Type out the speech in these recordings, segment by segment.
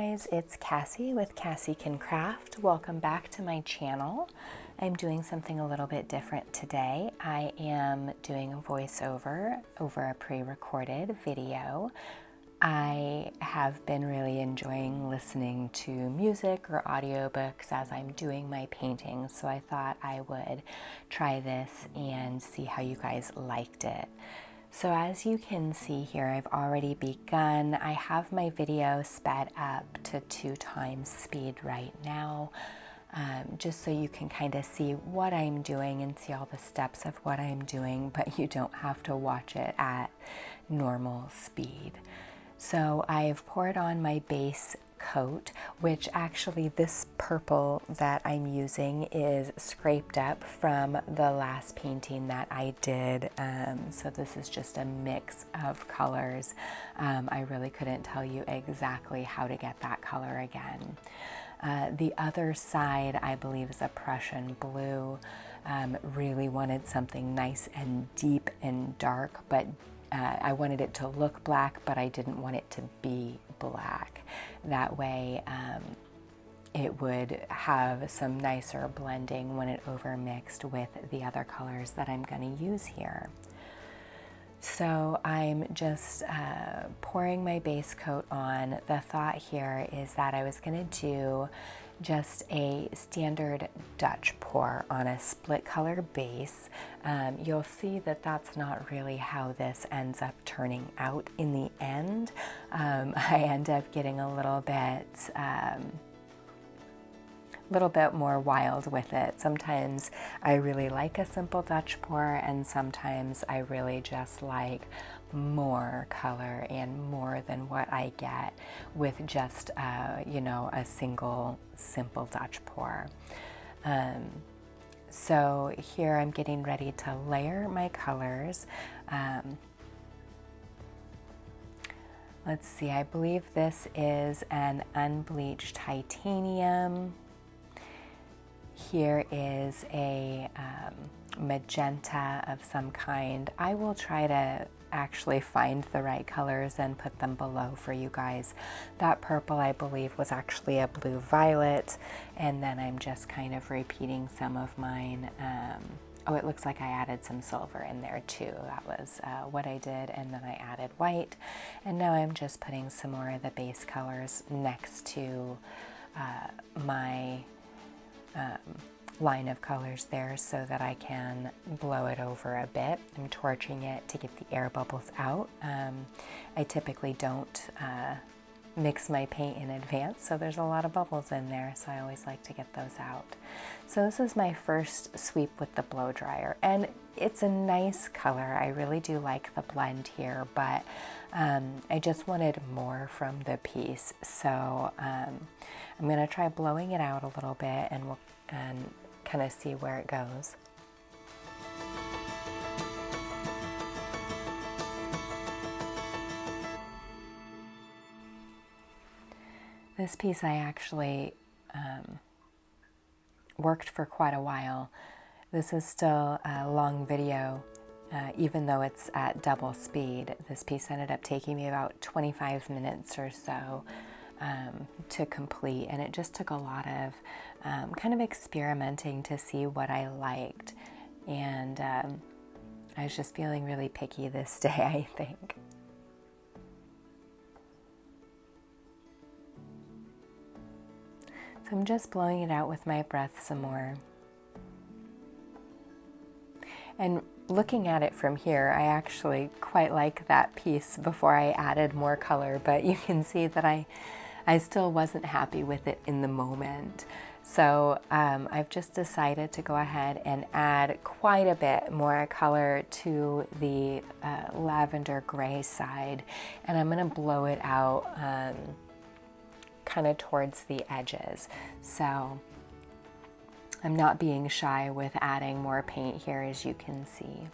guys, it's Cassie with Cassie Can Craft. Welcome back to my channel. I'm doing something a little bit different today. I am doing a voiceover over a pre-recorded video. I have been really enjoying listening to music or audiobooks as I'm doing my paintings, so I thought I would try this and see how you guys liked it. So as you can see here, I've already begun. I have my video sped up to 2x speed right now, just so you can kind of see what I'm doing and see all the steps of what I'm doing, but you don't have to watch it at normal speed. So I've poured on my base coat, which actually this purple that I'm using is scraped up from the last painting that I did. So this is just a mix of colors. I really couldn't tell you exactly how to get that color again. The other side, I believe, is a Prussian blue. Really wanted something nice and deep and dark, but I wanted it to look black, but I didn't want it to be black. That way it would have some nicer blending when it overmixed with the other colors that I'm going to use here. So I'm just pouring my base coat on. The thought here is that I was going to do just a standard Dutch pour on a split color base. You'll see that that's not really how this ends up turning out in the end. I end up getting a little bit more wild with it. Sometimes I really like a simple Dutch pour, and sometimes I really just like more color and more than what I get with just you know, a single simple Dutch pour. So here I'm getting ready to layer my colors. Let's see, I believe this is an unbleached titanium. Here is a magenta of some kind. I will try to actually find the right colors and put them below for you guys. That purple, I believe, was actually a blue violet, and then I'm just kind of repeating some of mine. Oh, it looks like I added some silver in there too. That was what I did, and then I added white, and now I'm just putting some more of the base colors next to my line of colors there so that I can blow it over a bit. I'm torching it to get the air bubbles out. I typically don't mix my paint in advance, so there's a lot of bubbles in there, so I always like to get those out. So this is my first sweep with the blow dryer, and it's a nice color. I really do like the blend here, but I just wanted more from the piece, so I'm going to try blowing it out a little bit, and we'll kind of see where it goes. This piece I actually worked for quite a while. This is still a long video, even though it's at double speed. This piece ended up taking me about 25 minutes or so to complete, and it just took a lot of kind of experimenting to see what I liked, and I was just feeling really picky this day, I think. So I'm just blowing it out with my breath some more. And looking at it from here, I actually quite like that piece before I added more color, but you can see that I still wasn't happy with it in the moment. So I've just decided to go ahead and add quite a bit more color to the lavender gray side, and I'm going to blow it out kind of towards the edges. So I'm not being shy with adding more paint here, as you can see.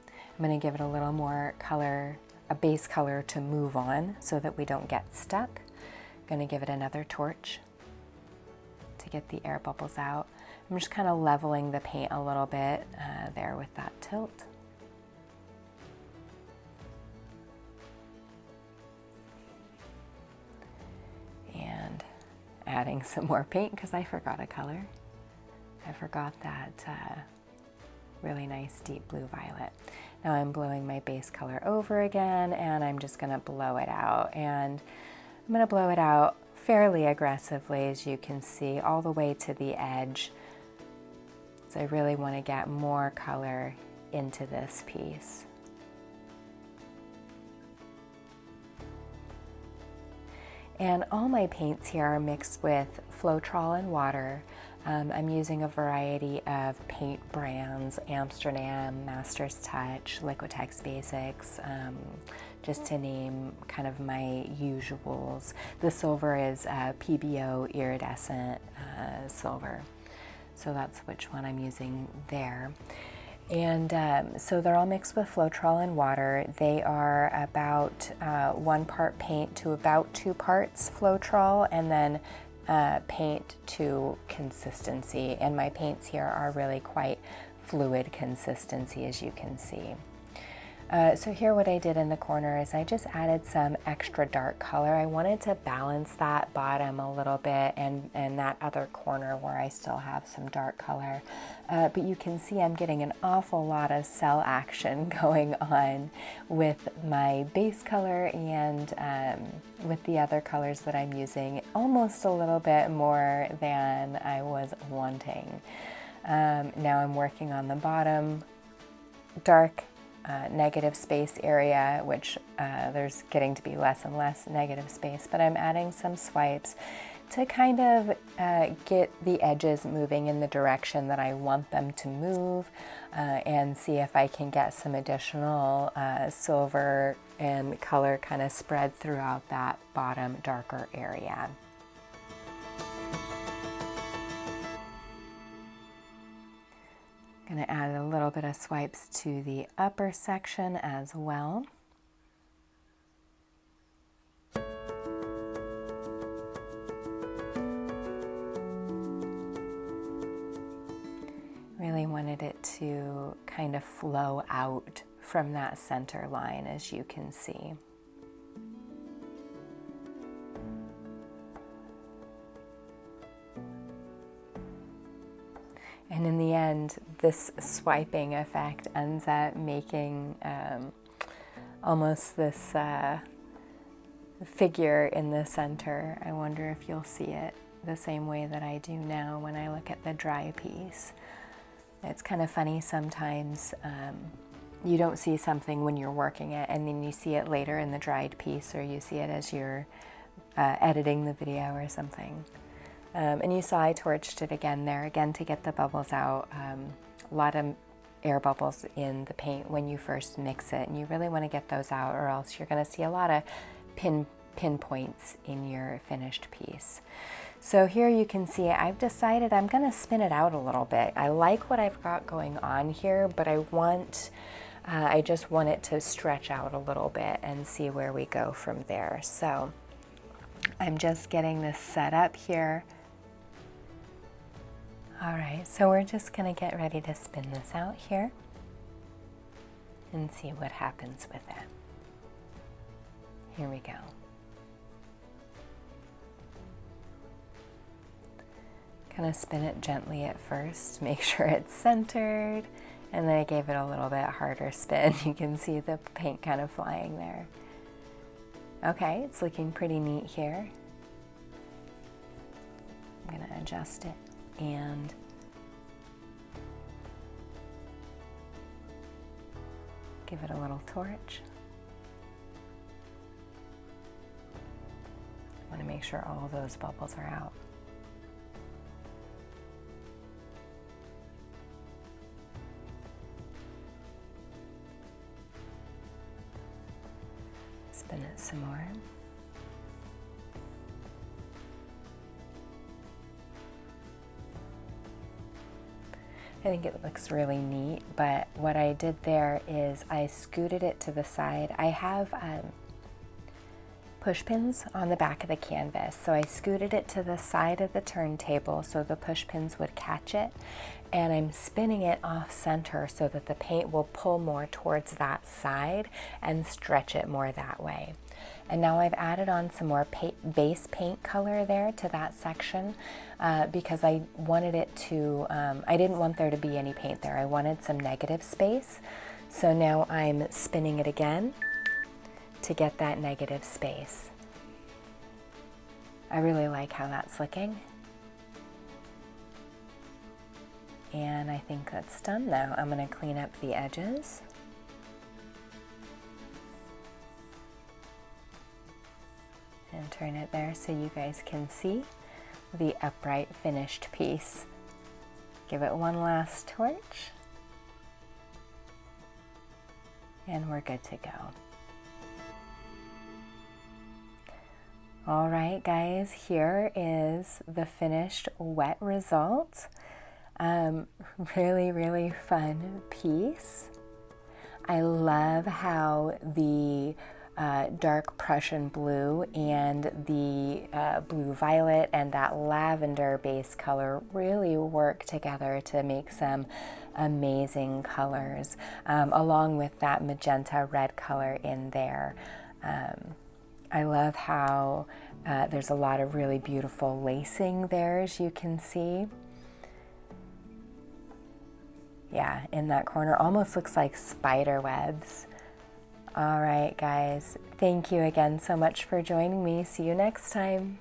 I'm going to give it a little more color, a base color to move on so that we don't get stuck. I'm going to give it another torch to get the air bubbles out. I'm just kind of leveling the paint a little bit there with that tilt. adding some more paint because I forgot a color. I forgot that really nice deep blue violet. Now I'm blowing my base color over again, and I'm just going to blow it out. And I'm going to blow it out fairly aggressively, as you can see, all the way to the edge. So I really want to get more color into this piece. And all my paints here are mixed with Floetrol and water. I'm using a variety of paint brands: Amsterdam, Master's Touch, Liquitex Basics, just to name kind of my usuals. The silver is PBO iridescent silver, so that's which one I'm using there. And so they're all mixed with Floetrol and water. They are about 1 part paint to about 2 parts Floetrol, and then paint to consistency. And my paints here are really quite fluid consistency, as you can see. So here what I did in the corner is I just added some extra dark color. I wanted to balance that bottom a little bit and that other corner where I still have some dark color. But you can see I'm getting an awful lot of cell action going on with my base color and with the other colors that I'm using, almost a little bit more than I was wanting. Now I'm working on the bottom dark negative space area, which there's getting to be less and less negative space, but I'm adding some swipes to kind of get the edges moving in the direction that I want them to move, and see if I can get some additional silver and color kind of spread throughout that bottom darker area. Going to add a little bit of swipes to the upper section as well. Really wanted it to kind of flow out from that center line, as you can see. And in the end, this swiping effect ends up making almost this figure in the center. I wonder if you'll see it the same way that I do now when I look at the dry piece. It's kind of funny sometimes. You don't see something when you're working it, and then you see it later in the dried piece, or you see it as you're editing the video or something. And you saw I torched it again there, again to get the bubbles out. A lot of air bubbles in the paint when you first mix it, and you really want to get those out, or else you're going to see a lot of pinpoints in your finished piece. So here you can see I've decided I'm going to spin it out a little bit. I like what I've got going on here, but I just want it to stretch out a little bit and see where we go from there. So I'm just getting this set up here. All right, so we're just going to get ready to spin this out here and see what happens with it. Here we go. Kind of spin it gently at first, make sure it's centered, and then I gave it a little bit harder spin. You can see the paint kind of flying there. Okay, it's looking pretty neat here. I'm going to adjust it and give it a little torch. I want to make sure all of those bubbles are out. Spin it some more. I think it looks really neat, but what I did there is I scooted it to the side. I have push pins on the back of the canvas, so I scooted it to the side of the turntable so the push pins would catch it, and I'm spinning it off center so that the paint will pull more towards that side and stretch it more that way. And now I've added on some more base paint color there to that section because I wanted it to, I didn't want there to be any paint there. I wanted some negative space. So now I'm spinning it again to get that negative space. I really like how that's looking. And I think that's done now. I'm going to clean up the edges. And turn it there so you guys can see the upright finished piece. Give it one last torch. And we're good to go. All right, guys, here is the finished wet result. Really, really fun piece. I love how the dark Prussian blue and the blue violet and that lavender base color really work together to make some amazing colors, along with that magenta red color in there. I love how there's a lot of really beautiful lacing there, as you can see. Yeah, in that corner, almost looks like spider webs. All right, guys, thank you again so much for joining me. See you next time.